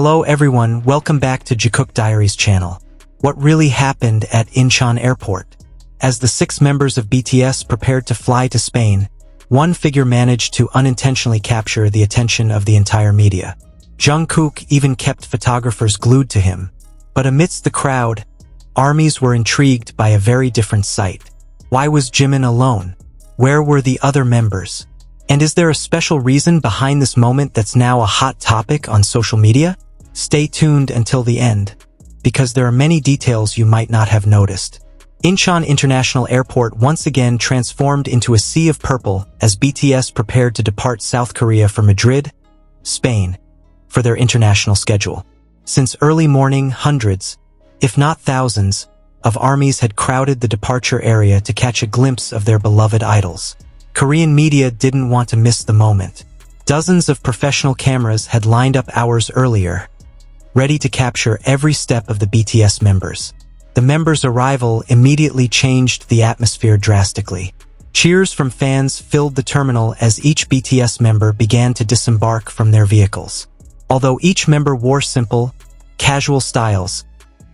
Hello everyone, welcome back to Jikook Diaries channel. What really happened at Incheon Airport? As the 6 members of BTS prepared to fly to Spain, one figure managed to unintentionally capture the attention of the entire media. Jungkook even kept photographers glued to him. But amidst the crowd, armies were intrigued by a very different sight. Why was Jimin alone? Where were the other members? And is there a special reason behind this moment that's now a hot topic on social media? Stay tuned until the end, because there are many details you might not have noticed. Incheon International Airport once again transformed into a sea of purple as BTS prepared to depart South Korea for Madrid, Spain, for their international schedule. Since early morning, hundreds, if not thousands, of armies had crowded the departure area to catch a glimpse of their beloved idols. Korean media didn't want to miss the moment. Dozens of professional cameras had lined up hours earlier, ready to capture every step of the BTS members. The members' arrival immediately changed the atmosphere drastically. Cheers from fans filled the terminal as each BTS member began to disembark from their vehicles. Although each member wore simple, casual styles,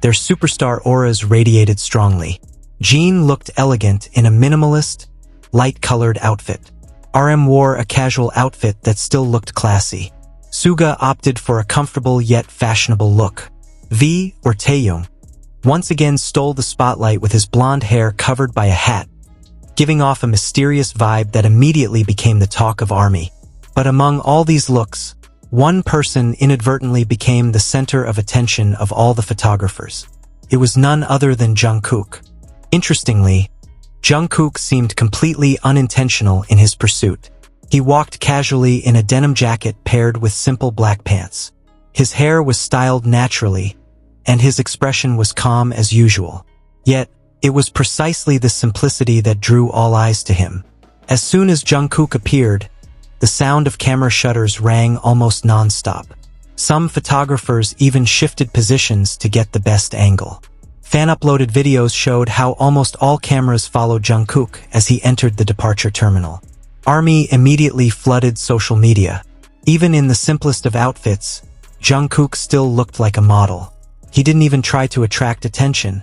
their superstar auras radiated strongly. Jimin looked elegant in a minimalist, light-colored outfit. RM wore a casual outfit that still looked classy. Suga opted for a comfortable yet fashionable look. V, or Taeyong, once again stole the spotlight with his blonde hair covered by a hat, giving off a mysterious vibe that immediately became the talk of ARMY. But among all these looks, one person inadvertently became the center of attention of all the photographers. It was none other than Jungkook. Interestingly, Jungkook seemed completely unintentional in his pursuit. He walked casually in a denim jacket paired with simple black pants. His hair was styled naturally, and his expression was calm as usual. Yet, it was precisely this simplicity that drew all eyes to him. As soon as Jungkook appeared, the sound of camera shutters rang almost non-stop. Some photographers even shifted positions to get the best angle. Fan-uploaded videos showed how almost all cameras followed Jungkook as he entered the departure terminal. ARMY immediately flooded social media. Even in the simplest of outfits, Jungkook still looked like a model. He didn't even try to attract attention,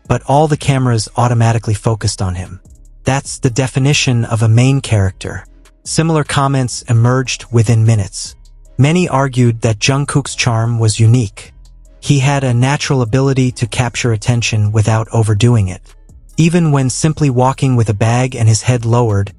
but all the cameras automatically focused on him. That's the definition of a main character. Similar comments emerged within minutes. Many argued that Jungkook's charm was unique. He had a natural ability to capture attention without overdoing it. Even when simply walking with a bag and his head lowered,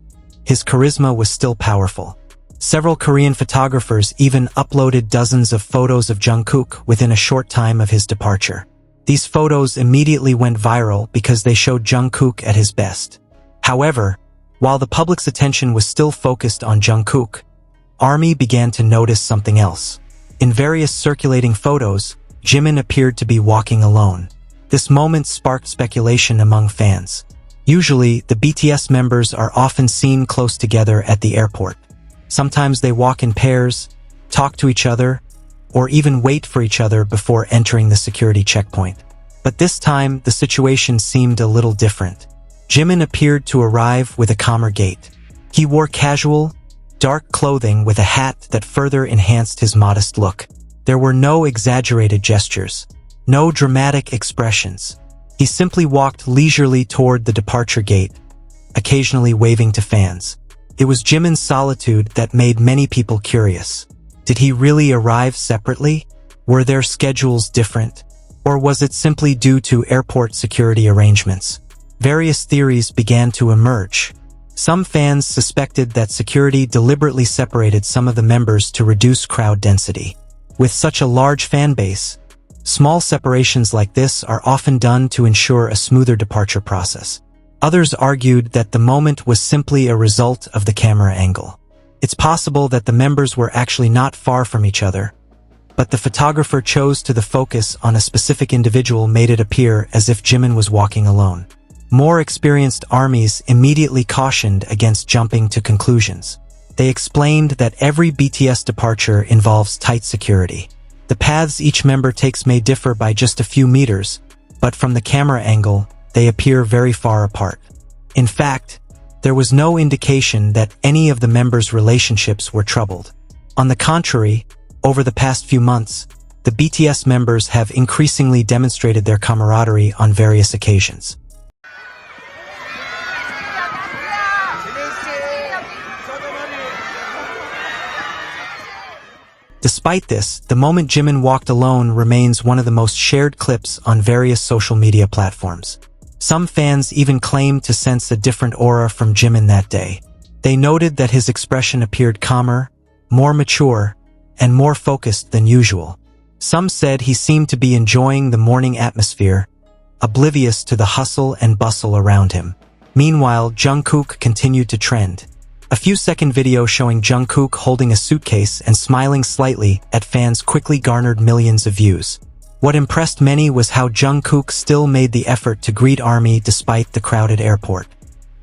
his charisma was still powerful. Several Korean photographers even uploaded dozens of photos of Jungkook within a short time of his departure. These photos immediately went viral because they showed Jungkook at his best. However, while the public's attention was still focused on Jungkook, ARMY began to notice something else. In various circulating photos, Jimin appeared to be walking alone. This moment sparked speculation among fans. Usually, the BTS members are often seen close together at the airport. Sometimes they walk in pairs, talk to each other, or even wait for each other before entering the security checkpoint. But this time, the situation seemed a little different. Jimin appeared to arrive with a calmer gait. He wore casual, dark clothing with a hat that further enhanced his modest look. There were no exaggerated gestures, no dramatic expressions. He simply walked leisurely toward the departure gate, occasionally waving to fans. It was Jimin's solitude that made many people curious. Did he really arrive separately? Were their schedules different? Or was it simply due to airport security arrangements? Various theories began to emerge. Some fans suspected that security deliberately separated some of the members to reduce crowd density. With such a large fan base, small separations like this are often done to ensure a smoother departure process. Others argued that the moment was simply a result of the camera angle. It's possible that the members were actually not far from each other, but the photographer chose to focus on a specific individual made it appear as if Jimin was walking alone. More experienced armies immediately cautioned against jumping to conclusions. They explained that every BTS departure involves tight security. The paths each member takes may differ by just a few meters, but from the camera angle, they appear very far apart. In fact, there was no indication that any of the members' relationships were troubled. On the contrary, over the past few months, the BTS members have increasingly demonstrated their camaraderie on various occasions. Despite this, the moment Jimin walked alone remains one of the most shared clips on various social media platforms. Some fans even claimed to sense a different aura from Jimin that day. They noted that his expression appeared calmer, more mature, and more focused than usual. Some said he seemed to be enjoying the morning atmosphere, oblivious to the hustle and bustle around him. Meanwhile, Jungkook continued to trend. A few-second video showing Jungkook holding a suitcase and smiling slightly at fans quickly garnered millions of views. What impressed many was how Jungkook still made the effort to greet ARMY despite the crowded airport.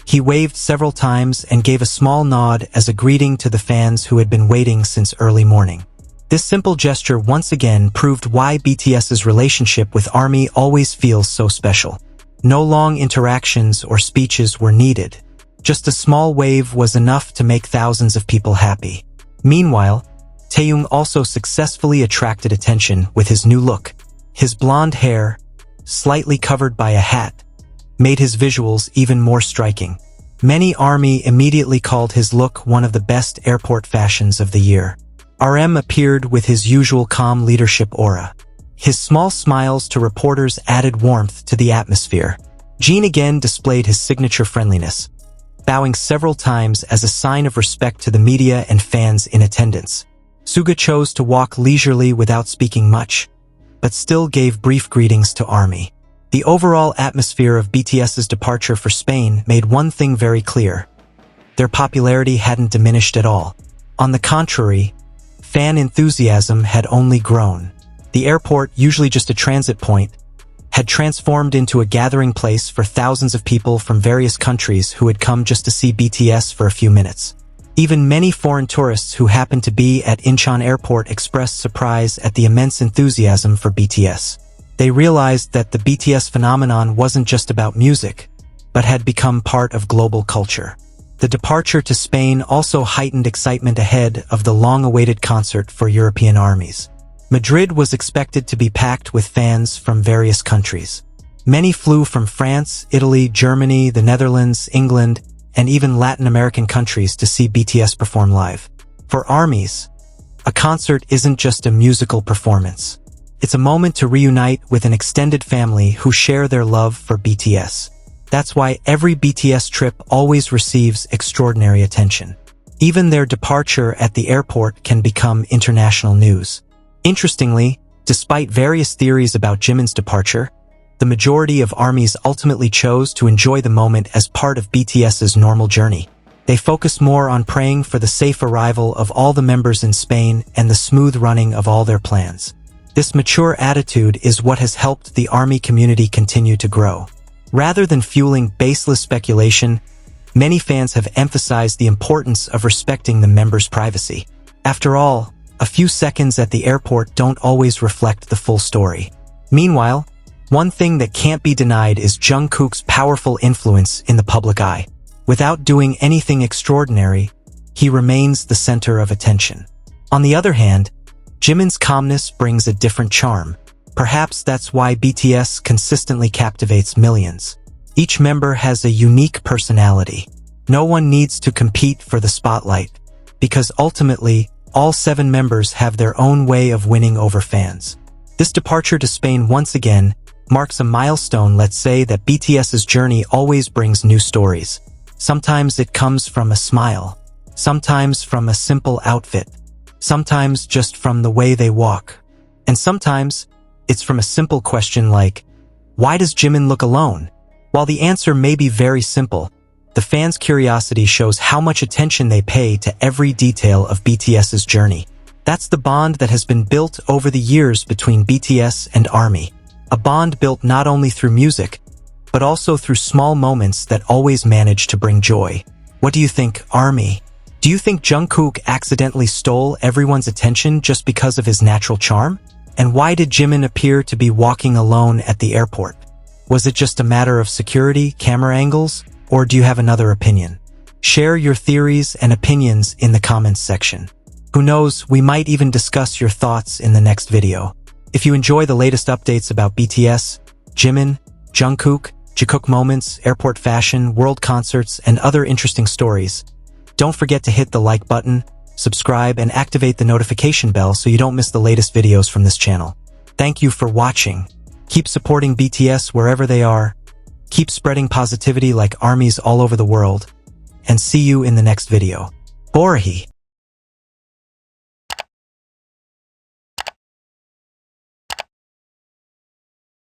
He waved several times and gave a small nod as a greeting to the fans who had been waiting since early morning. This simple gesture once again proved why BTS's relationship with ARMY always feels so special. No long interactions or speeches were needed. Just a small wave was enough to make thousands of people happy. Meanwhile, Taeyong also successfully attracted attention with his new look. His blonde hair, slightly covered by a hat, made his visuals even more striking. Many ARMY immediately called his look one of the best airport fashions of the year. RM appeared with his usual calm leadership aura. His small smiles to reporters added warmth to the atmosphere. Jin again displayed his signature friendliness, bowing several times as a sign of respect to the media and fans in attendance. Suga chose to walk leisurely without speaking much, but still gave brief greetings to ARMY. The overall atmosphere of BTS's departure for Spain made one thing very clear. Their popularity hadn't diminished at all. On the contrary, fan enthusiasm had only grown. The airport, usually just a transit point, had transformed into a gathering place for thousands of people from various countries who had come just to see BTS for a few minutes. Even many foreign tourists who happened to be at Incheon Airport expressed surprise at the immense enthusiasm for BTS. They realized that the BTS phenomenon wasn't just about music, but had become part of global culture. The departure to Spain also heightened excitement ahead of the long-awaited concert for European armies. Madrid was expected to be packed with fans from various countries. Many flew from France, Italy, Germany, the Netherlands, England, and even Latin American countries to see BTS perform live. For armies, a concert isn't just a musical performance. It's a moment to reunite with an extended family who share their love for BTS. That's why every BTS trip always receives extraordinary attention. Even their departure at the airport can become international news. Interestingly, despite various theories about Jimin's departure, the majority of armies ultimately chose to enjoy the moment as part of BTS's normal journey. They focused more on praying for the safe arrival of all the members in Spain and the smooth running of all their plans. This mature attitude is what has helped the ARMY community continue to grow. Rather than fueling baseless speculation, many fans have emphasized the importance of respecting the members' privacy. After all, a few seconds at the airport don't always reflect the full story. Meanwhile, one thing that can't be denied is Jungkook's powerful influence in the public eye. Without doing anything extraordinary, he remains the center of attention. On the other hand, Jimin's calmness brings a different charm. Perhaps that's why BTS consistently captivates millions. Each member has a unique personality. No one needs to compete for the spotlight, because ultimately, all 7 members have their own way of winning over fans. This departure to Spain once again marks a milestone. Let's say that BTS's journey always brings new stories. Sometimes it comes from a smile, sometimes from a simple outfit, sometimes just from the way they walk. And sometimes, it's from a simple question like, why does Jimin look alone? While the answer may be very simple, the fans' curiosity shows how much attention they pay to every detail of BTS's journey. That's the bond that has been built over the years between BTS and ARMY. A bond built not only through music, but also through small moments that always manage to bring joy. What do you think, ARMY? Do you think Jungkook accidentally stole everyone's attention just because of his natural charm? And why did Jimin appear to be walking alone at the airport? Was it just a matter of security, camera angles, or do you have another opinion? Share your theories and opinions in the comments section. Who knows, we might even discuss your thoughts in the next video. If you enjoy the latest updates about BTS, Jimin, Jungkook, Jikook moments, airport fashion, world concerts, and other interesting stories, don't forget to hit the like button, subscribe, and activate the notification bell so you don't miss the latest videos from this channel. Thank you for watching. Keep supporting BTS wherever they are. Keep spreading positivity like armies all over the world. And see you in the next video. Borhi.